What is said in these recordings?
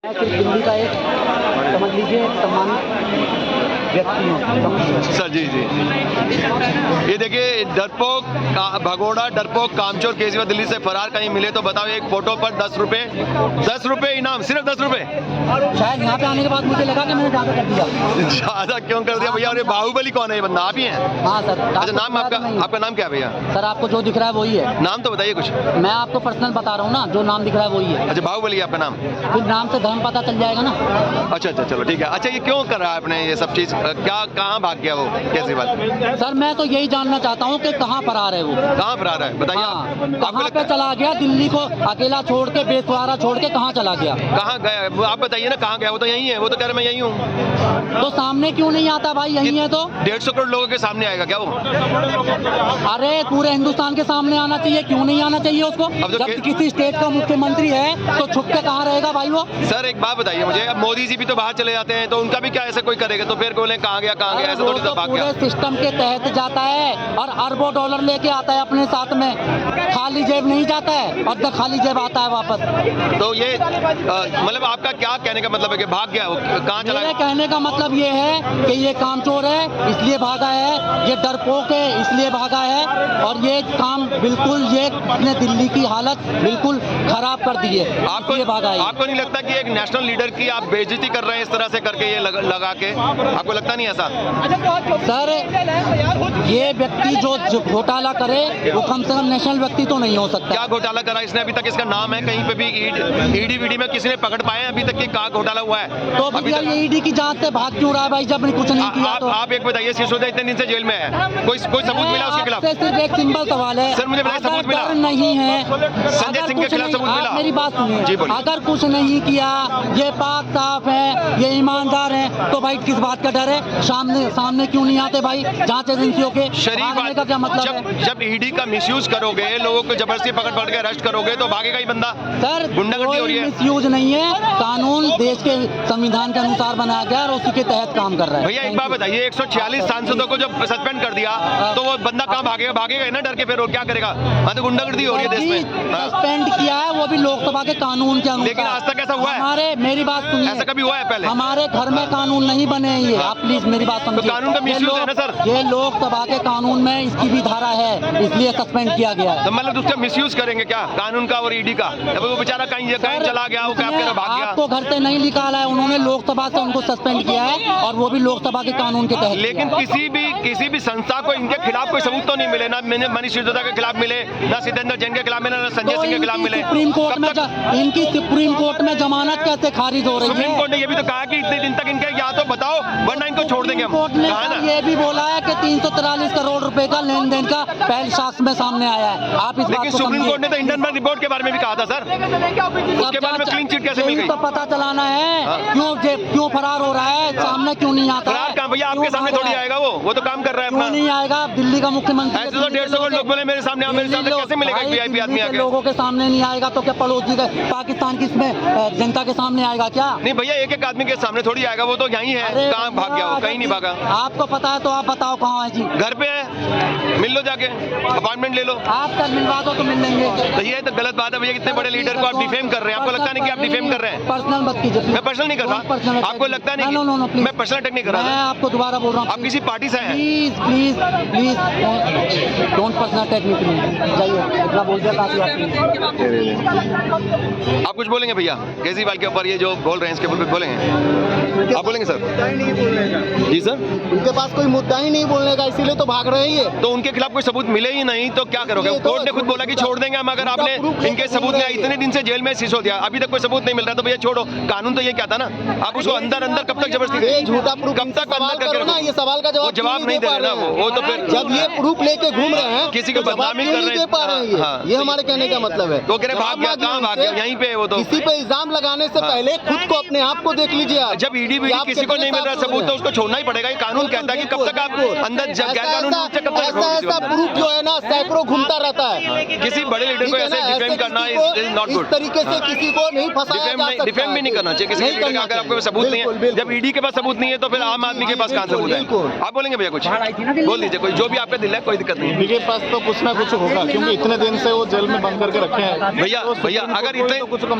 दिल्ली का एक समझ लीजिए सम्मानित व्यक्ति हूँ सर। जी जी, ये देखिए डरपोक भगोड़ा डरपोक कामचोर केजरीवाल दिल्ली से फरार कहीं मिले तो बताओ। एक फोटो पर 10 रुपए इनाम, सिर्फ 10 रुपए। शायद यहाँ पे आने के बाद मुझे लगा कि मैंने ज़्यादा कर दिया। ज्यादा क्यों कर दिया भैया? और ये बाहुबली कौन है? ये बंदा आप ही हैं? हाँ सर। अच्छा, नाम आपका नाम क्या है भैया? सर आपको जो दिख रहा है वही है। नाम तो बताइए कुछ। मैं आपको पर्सनल बता रहा हूँ ना, जो नाम दिख रहा है वही है। अच्छा, बाहुबली आपका नाम? फिर नाम से धर्म पता चल जाएगा ना। अच्छा अच्छा, चलो ठीक है। अच्छा, ये क्यों कर रहा है आपने ये सब चीज? क्या कहाँ भाग गया वो केजरीवाल? सर मैं तो यही जानना चाहता हूँ कि कहाँ पर आ रहे वो, कहाँ पर आ रहा है बताइए। हाँ, कहाँ पे चला गया? दिल्ली को अकेला छोड़ के, बेसहारा छोड़ के कहाँ चला गया? कहाँ गया आप बताइए ना, कहाँ गया? वो तो यही है, वो तो कह रहे मैं यही हूँ। तो सामने क्यों नहीं आता भाई? यही है तो 150 करोड़ लोगों के सामने आएगा क्या वो? अरे पूरे हिंदुस्तान के सामने आना चाहिए, क्यों नहीं आना चाहिए उसको? जब किसी स्टेट का मुख्यमंत्री है तो छुप के कहाँ रहेगा भाई वो? सर एक बात बताइए मुझे, अब मोदी जी भी तो बाहर चले जाते हैं तो उनका भी क्या ऐसा कोई करेगा? तो फिर बोले कहाँ गया ऐसा थोड़ी सा भाग गया। पूरे सिस्टम के तहत जाता है और अरबों डॉलर लेके आता है अपने साथ में। खाली जेब नहीं जाता है और तो खाली जेब आता है वापस। तो ये मतलब आपका क्या कहने का मतलब है कि भाग गया वो? कहाँ चला मेरे गया? कहने का मतलब ये है कि ये कामचोर है इसलिए भागा है, ये डरपोक है इसलिए भागा है, और ये काम बिल्कुल ये अपने दिल्ली की हालत बिल्कुल खराब कर दी है, आपको भागा है। आपको नहीं लगता कि एक नेशनल लीडर की आप बेइज्जती कर रहे हैं इस तरह से करके ये लगा के? आपको लगता नहीं ऐसा? सर ये व्यक्ति जो घोटाला करे वो कम से कम नेशनल व्यक्ति तो नहीं हो सकता। क्या घोटाला करा इसने? अभी तक इसका नाम है कहीं पे भी ईडी वीडी में किसी ने पकड़ पाए हैं अभी तक कि कहाँ घोटाला हुआ है? तो अभी तक ये ईडी की जांच से भाग क्यों रहा है भाई, जब कुछ नहीं किया? तो आप एक बताइए, सिसोदिया इतने दिन से जेल में है, कोई सबूत मिला उसके खिलाफ? सिर्फ एक सिंपल सवाल है सर मुझे बताइए, सबूत मिला? नहीं है संजय सिंह के खिलाफ सबूत मिला? मेरी बात सुनिए, जी बोलिए। अगर कुछ नहीं किया, ये पाक साफ है, ये ईमानदार है, तो भाई किस बात का डर है? सामने क्यों नहीं आते भाई जांच एजेंसियों के? भागने का क्या मतलब है? जब ईडी का मिसयूज करोगे, लोगों को जबरदस्ती पकड़ के अरेस्ट करोगे तो भागेगा ही बंदा। सर गुंडागर्दी हो रही है। मिसयूज नहीं है, कानून देश के संविधान के अनुसार बनाया गया और उसी के तहत काम कर रहा है। भैया एक बात बताइए, 146 सांसदों को जब सस्पेंड कर दिया तो वो बंदा कहाँ भागेगा ना डर के? फिर और क्या करेगा? तो गुंडागर्दी हो रही है देश में। सस्पेंड किया है वो भी लोकसभा के कानून के अनुसार। लेकिन आज तक ऐसा हुआ है? मेरी बात सुनिए, ऐसा कभी हुआ है पहले? हमारे घर में कानून नहीं बने हैं ये, आप प्लीज मेरी बात समझिए। तो कानून का मिसयूज है ना सर? ये लोकसभा के कानून में इसकी भी धारा है, इसलिए सस्पेंड किया गया है। तो मतलब उसका मिसयूज करेंगे क्या कानून का और ईडी का? वो बेचारा कहीं चला गया, वो क्या भाग गया? आपको घर से नहीं निकाला है, उन्होंने लोकसभा से उनको सस्पेंड किया है और वो भी लोकसभा के कानून के तहत। लेकिन किसी भी संस्था को इनके खिलाफ कोई सबूत तो नहीं मिले, ना मनीष सिसोदिया के खिलाफ मिले, ना सितेंद्र जैन के खिलाफ मिले, ना संजय सिंह के खिलाफ मिले। सुप्रीम कोर्ट में इनकी सुप्रीम कोर्ट में जमानत कैसे खारिज हो रही है? सुप्रीम कोर्ट ने ये भी तो कहा कि इतने दिन तक इनके या तो बताओ वरना इनको छोड़ देंगे हम। कोर्ट ने ये भी बोला है कि 343 करोड़ रुपए का लेन देन का पहले साक्ष्य में सामने आया है। आप इस बात को सुप्रीम कोर्ट ने तो इंडियन रिपोर्ट के बारे में भी कहा था सर, उसके बारे में क्लीन चिट कैसे मिल गई? तो पता चलाना है क्यों फरार हो रहा है, सामने क्यों नहीं आता? फरार कहाँ भैया, आपके सामने थोड़ी आएगा वो तो काम कर रहा है अपना। नहीं आएगा, दिल्ली का मुख्यमंत्री ऐसे तो 150 करोड़ लोग बोले मेरे सामने कैसे मिलेगा वीआईपी आदमी आके? लोगों के सामने नहीं आएगा तो क्या पड़ोसी का पाकिस्तान की इसमें जनता के सामने आएगा क्या? नहीं भैया, एक आदमी के सामने थोड़ी आएगा, वो तो यहीं है। कहाँ भाग गया वो? कहीं नहीं भागा। आपको पता है तो आप बताओ कहाँ है जी? घर पे है, मिल लो जाके, अपॉइंटमेंट ले लो। आप कल मिलवा दो तो मिल लेंगे। तो ये तो गलत बात है भैया, इतने बड़े लीडर को आप डिफेम कर रहे हैं। आपको लगता नहीं कि आप डिफेम कर रहे हैं? पर्सनल मत कीजिए। मैं पर्सनल नहीं कर रहा, आपको लगता नहीं? नो, मैं पर्सनल अटैक नहीं कर रहा। मैं आपको दोबारा बोल रहा हूँ, आप किसी पार्टी से हैं? Please don't personal attack me please. जाइए, इतना बोल दिया काफी आप कुछ बोलेंगे भैया केजरीवाल के ऊपर? ये जो बोल रहे हैं इसके ऊपर कुछ बोलेंगे? आप बोलेंगे सर? जी सर, उनके पास कोई मुद्दा ही नहीं बोलने का, इसीलिए तो भाग रहे हैं। तो उनके खिलाफ कोई सबूत मिले ही नहीं तो क्या करोगे? कोर्ट ने खुद बोला कि छोड़ देंगे हम अगर आपने इनके सबूत नहीं। इतने दिन से जेल में सिसोदिया, अभी तक कोई सबूत नहीं मिल रहा तो भैया छोड़ो। कानून तो ये क्या था ना, आप उसको अंदर कब तक जबरदस्ती झूठा प्रूफ कब तक अंदर करके ना, ये सवाल का जवाब नहीं दे रहे ना वो तो फिर जब ये प्रूफ लेके घूम रहे हैं किसी को बदनामी कर रहे हैं, ये हमारे कहने का मतलब है। तो कह रहे भाग गया, कहाँ भाग गया? यहीं पे वो तो किसी पे इल्जाम लगाने से पहले खुद को अपने आप को देख लीजिए आप। जब ईडी वीडी किसी को नहीं मिल रहा सबूत तो उसको छोड़ना ही पड़ेगा। ये कानून कहता है कि कब तक आप अंदर गैर कानूनी रूप से कब तक ऐसा रखोगे प्रूफ जो है ना सैकड़ों घूमता रहता है। किसी बड़े लीडर को ऐसे डिफेम करना इज नॉट गुड। इस तरीके से किसी को नहीं फंसाया जा सकता। डिफेम भी नहीं करना चाहिए किसी लीडर का। अगर आपके पास सबूत नहीं है, जब ईडी के पास सबूत नहीं है तो फिर आम आदमी के पास कहां सबूत है? आप बोलेंगे भैया कुछ बोल दीजिए, कोई जो भी आपका दिल है, कोई दिक्कत नहीं। इनके पास तो कुछ ना कुछ होगा क्योंकि इतने दिन से वो जेल में बंद करके रखे हैं। भैया अगर इतने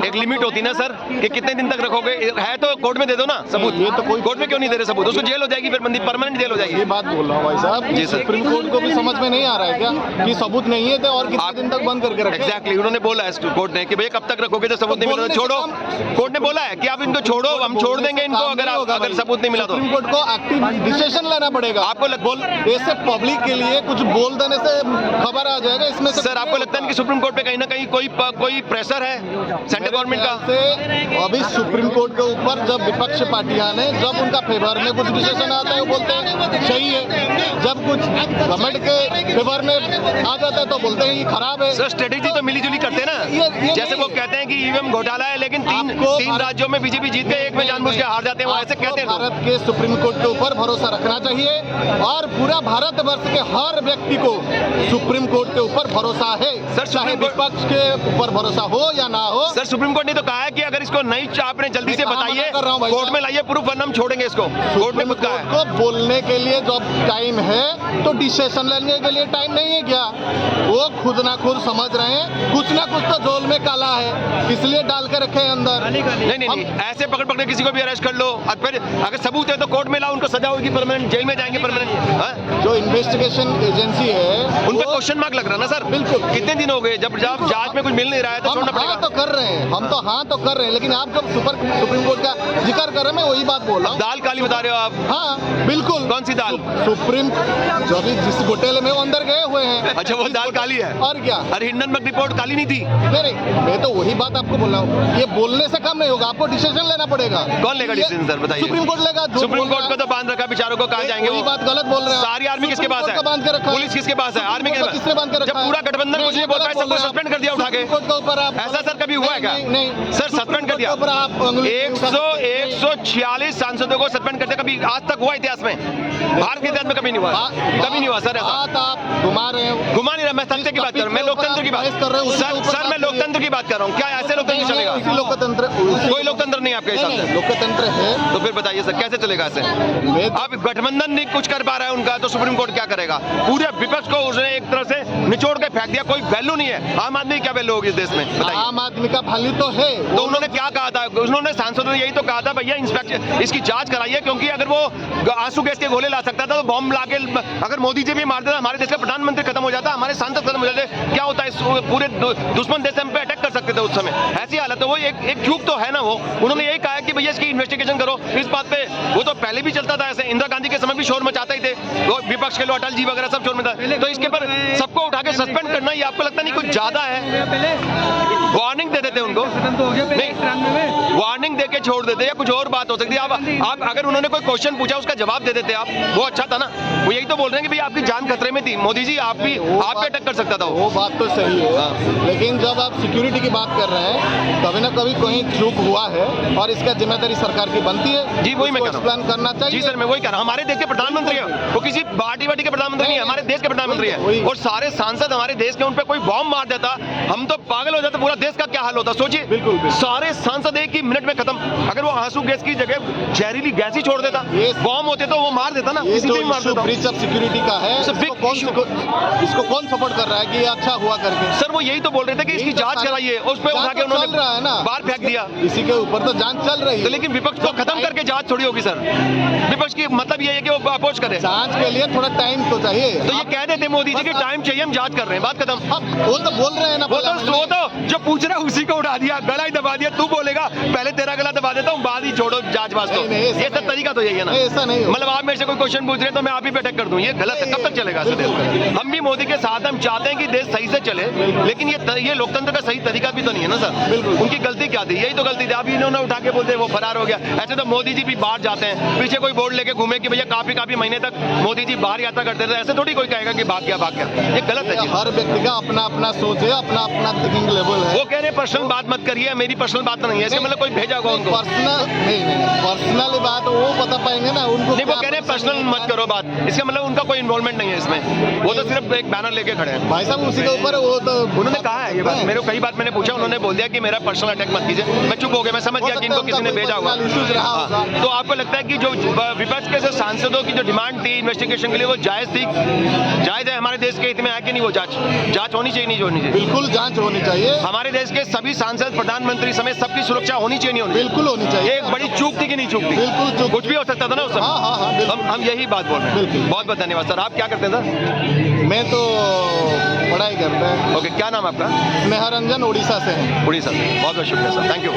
एक लिमिट होती ना सर कि कितने दिन तक रखोगे, है तो कोर्ट में दे दो ना सबूत। ये तो कोई कोर्ट में क्यों नहीं दे रहे सबूत? उसको जेल हो जाएगी, फिर बंदी परमानेंट जेल हो जाएगी। ये बात बोल रहा हूँ भाई साहब। जी सर। सुप्रीम कोर्ट को भी समझ में नहीं आ रहा है क्या कि सबूत नहीं है तो और कितने दिन तक बंद करके रखे? एग्जैक्टली उन्होंने बोला है कोर्ट ने कि भैया कब तक रखोगे तो सबूत नहीं मिला तो छोड़ो। कोर्ट ने बोला है कि आप इनको छोड़ो, हम छोड़ देंगे इनको अगर सबूत नहीं मिला तो। सुप्रीम कोर्ट को एक्टिव डिसीजन लेना पड़ेगा। आपको ऐसे पब्लिक के लिए कुछ बोल देने से खबर आ जाएगा इसमें से। सर आपको लगता है कि सुप्रीम कोर्ट पे कहीं ना कहीं कोई प्रेशर है सेंट्रल गवर्नमेंट का? से अभी सुप्रीम कोर्ट के ऊपर जब विपक्ष पार्टियां ने जब उनका फेवर में कुछ डिसीजन आता है वो बोलते हैं सही है, जब कुछ गवर्नमेंट के फेवर में आ जाता है तो बोलते हैं ये खराब है। सर स्ट्रेटेजी तो मिलीजुली करते हैं ना। जैसे वो कहते हैं कि ईवीएम घोटाला है लेकिन तीन राज्यों में बीजेपी जीत गए, एक में जानबूझ के हार जाते हैं, वो ऐसे कहते हैं। भारत के सुप्रीम कोर्ट के ऊपर भरोसा रखना चाहिए और पूरा भारतवर्ष के हर व्यक्ति को सुप्रीम कोर्ट के ऊपर भरोसा है। सर चाहे विपक्ष के ऊपर भरोसा हो या ना हो। सर सुप्रीम कोर्ट ने तो कहा है कि अगर इसको नहीं आपने जल्दी से बताइए, कोर्ट में लाइए प्रूफ, वरना हम छोड़ेंगे इसको। कोर्ट ने खुद कहा है। को बोलने के लिए जब टाइम है तो डिसीजन लेने के लिए टाइम नहीं है क्या? वो खुद ना खुद समझ रहे हैं कुछ ना कुछ तो झोल में काला है, इसलिए डाल के रखे हैं अंदर। नहीं ऐसे पकड़ किसी को भी अरेस्ट कर लो और फिर अगर सबूत है तो कोर्ट में लाओ, उनको सजा होगी, परमानेंट जेल में जाएंगे परमानेंट। जो इन्वेस्टिगेशन एजेंसी है उन पर क्वेश्चन मार्क लग रहा ना सर। बिल्कुल। कितने दिन हो गए जब जांच में कुछ मिल नहीं रहा है तो छोड़ना पड़ेगा। हाँ तो कर रहे हैं, हम तो हाँ तो कर रहे हैं, लेकिन आप जब सुप्रीम कोर्ट का जिक्र कर रहे हैं मैं वही बात बोल रहा हूँ। दाल काली बता रहे हो आप? हाँ बिल्कुल। कौन सी दाल? सुप्रीम जो भी जिस घोटाले में वो अंदर गए हुए हैं। अच्छा वो दाल काली है और क्या? अरे हिंडनबर्ग रिपोर्ट काली नहीं थी। नहीं मैं तो वही बात आपको बोल रहा हूँ, ये बोलने से काम नहीं होगा, आपको डिसीजन लेना पड़ेगा। कौन लेगा डिसीजन सर बताइए? सुप्रीम कोर्ट लेगा। सुप्रीम कोर्ट को तो बांध रखा बेचारों को, कहाँ जाएंगे? वही बात गलत बोल रहे हैं। सारी आर्मी किसके पास है? बांध के रखा, पुलिस किसके पास है? आर्मी किसने बांध के रखा? जब पूरा गठबंधन कुछ नहीं बोल रहा है, सबको सस्पेंड कर दिया उठा के। ऐसा सर कभी हुआ है क्या? नहीं सर सस्पेंड कर दिया। 146 सांसदों को सस्पेंड कर दिया। कभी आज तक हुआ इतिहास में? भारत के इतिहास में कभी नहीं हुआ, कभी नहीं हुआ सर ऐसा। आप घुमा रहे हैं, घुमा नहीं रहा, मैं सत्य की बात कर रहा हूँ, मैं लोकतंत्र की बात कर रहा हूँ सर, मैं लोकतंत्र की बात कर रहा हूँ। क्या ऐसे लोकतंत्र चलेगा? लोकतंत्र कोई लोकतंत्र नहीं आपके हिसाब से? लोकतंत्र है तो फिर बताइए सर कैसे चलेगा ऐसे? अब गठबंधन नहीं कुछ कर पा रहा है उनका तो सुप्रीम कोर्ट क्या करेगा? पूरे विपक्ष को उसने एक तरह से निचोड़ के फेंक दिया, कोई वैल्यू नहीं है। आम आदमी क्या वैल्यू होगी इस देश में बताइए? आम आदमी का वैल्यू तो है। तो उन्होंने क्या कहा था? उन्होंने सांसदों ने यही तो कहा था भैया इंस्पेक्शन इसकी जांच कराइए, क्योंकि अगर वो आंसू गैस के गोले ला सकता था तो बॉम्ब ला के अगर मोदी जी भी मार देता, हमारे देश का प्रधानमंत्री खत्म हो जाता, हमारे सांसद खत्म हो जाते। क्या होता है पूरे दुश्मन देश हम पे अटैक कर सकते थे उस समय। ऐसी हालत है, वो एक झूठ तो है ना। वो उन्होंने यही कहा कि भैया इसकी इन्वेस्टिगेशन करो। इस बात पे वो तो पहले भी चलता था ऐसे, इंदिरा गांधी के समय भी शोर मचाते ही थे, वो विपक्ष के लोग अटल जी वगैरह सब शोर मचाते। तो इसके पर सबको उठा के सस्पेंड करना ये आपको लगता नहीं कुछ ज्यादा है? वार्निंग दे देते उनको, नहीं वार्निंग देके छोड़ देते या कुछ और बात हो सकती है। आप अगर उन्होंने कोई क्वेश्चन पूछा उसका जवाब दे देते आप, वो अच्छा था ना। वो यही तो बोल रहे हैं कि भाई आपकी जान खतरे में थी, मोदी जी आप भी अटैक कर सकता था वो बात तो सही है। लेकिन जब आप सिक्योरिटी की बात कर रहे हैं, कभी ना कभी कोई चूक हुआ है और इसका जिम्मेदारी सरकार की बनती है। जी वही मैं कह रहा हूं। प्लान करना चाहिए। जी सर मैं वही कह रहा हूं, हमारे देश के प्रधानमंत्री है, वो किसी पार्टी वार्टी के प्रधानमंत्री नहीं है, हमारे देश के प्रधानमंत्री है। और सारे सांसद हमारे देश के, उन पे कोई बॉम्ब मार देता हम तो पागल हो जाते, पूरा देश का क्या हाल होता सोचिए। बिल्कुल सारे सांसद एक ही मिनट में खत्म। अगर वो आंसू गैस की जगह जहरीली गैस ही छोड़ देता, बॉम्ब होते तो वो मार देता ना, किसी भी मार देता। ब्रीच ऑफ सिक्योरिटी का है, इसको कौन सपोर्ट कर रहा है कि ये अच्छा हुआ करके? सर वो यही तो बोल रहे थे कि इसकी जांच कराइए, उस पे उठा के उन्होंने बाहर फेंक दिया। इसी के ऊपर तो जांच चल रही है। लेकिन विपक्ष को खत्म करके जांच थोड़ी होगी सर। विपक्ष की मतलब ये है कि वो अपोज करे। जांच के लिए थोड़ा टाइम तो चाहिए। तो ये कह देते मोदी जी कि टाइम चाहिए, हम जांच कर रहे हैं, बात खत्म। वो तो बोल रहे हैं ना, वो तो जो पूछ रहा है उसी को उठा दिया, गला ही दबा दिया। तू बोलेगा पहले तेरा गला दबा देता हूँ, बाद ही छोड़ो जांच वास्तव। ये सब तरीका तो यही है ना। ऐसा नहीं, मतलब आप मेरे से कोई क्वेश्चन पूछ रहे हैं तो मैं आप ही पे अटैक कर दूं, ये गलत है। कब तक चलेगा ऐसा देश? हम भी मोदी के साथ, हम चाहते हैं कि देश सही से चले, लेकिन ये लोकतंत्र का सही तरीका भी तो नहीं है ना सर। उनकी गलती क्या थी? यही तो गलती थी। अभी इन्होंने उठा के बोलते वो वो फरार हो गया। ऐसे तो मोदी जी भी बाहर जाते हैं, पीछे कोई बोर्ड लेके घूमे कि भैया काफी महीने तक मोदी जी बाहर यात्रा करते थे, ऐसे थोड़ी कोई कहेगा कि भाग गया। ये गलत है। हर व्यक्ति का अपना अपना सोच है, अपना अपना थिंकिंग लेवल है। वो कह रहे हैं पर्सनल बात मत करिए, मेरी पर्सनल बात तो नहीं है, इसका मतलब कोई भेजा होगा उनको। पर्सनल बात वो बता पाएंगे ना उनको। नहीं, वो कह रहे हैं पर्सनल मत करो बात, इसका मतलब उनका कोई इन्वॉल्वमेंट नहीं है इसमें, वो तो सिर्फ एक बैनर लेके खड़े हैं। भाई साहब उसी के ऊपर वो तो उन्होंने कहा है ये बात, मेरे को कई बात मैंने पूछा, उन्होंने बोल दिया कि मेरा पर्सनल अटैक मत कीजिए। मैं चुप हो गया, मैं समझ गया कि इनको किसी ने भेजा होगा। हाँ, तो आपको लगता है कि जो विपक्ष के सांसदों की जो डिमांड थी इन्वेस्टिगेशन के लिए, वो जायज थी? जायज है? हमारे देश के हित में है कि नहीं वो जांच होनी चाहिए, नहीं होनी चाहिए? बिल्कुल जांच होनी चाहिए। हमारे देश के सभी सांसद, प्रधानमंत्री समेत सबकी सुरक्षा होनी चाहिए, नहीं होनी? बिल्कुल होनी चाहिए। एक बड़ी चूक थी कि नहीं चूक थी? बिल्कुल चूक। कुछ भी हो सकता था ना उस समय। हाँ, हम यही बात बोल रहे हैं। बिल्कुल। बहुत बहुत धन्यवाद सर। आप क्या करते हैं सर? मैं तो पढ़ाई करता है। ओके, क्या नाम आपका? स्नेहा रंजन, उड़ीसा से हैं। उड़ीसा से। बहुत बहुत शुक्रिया सर, थैंक यू।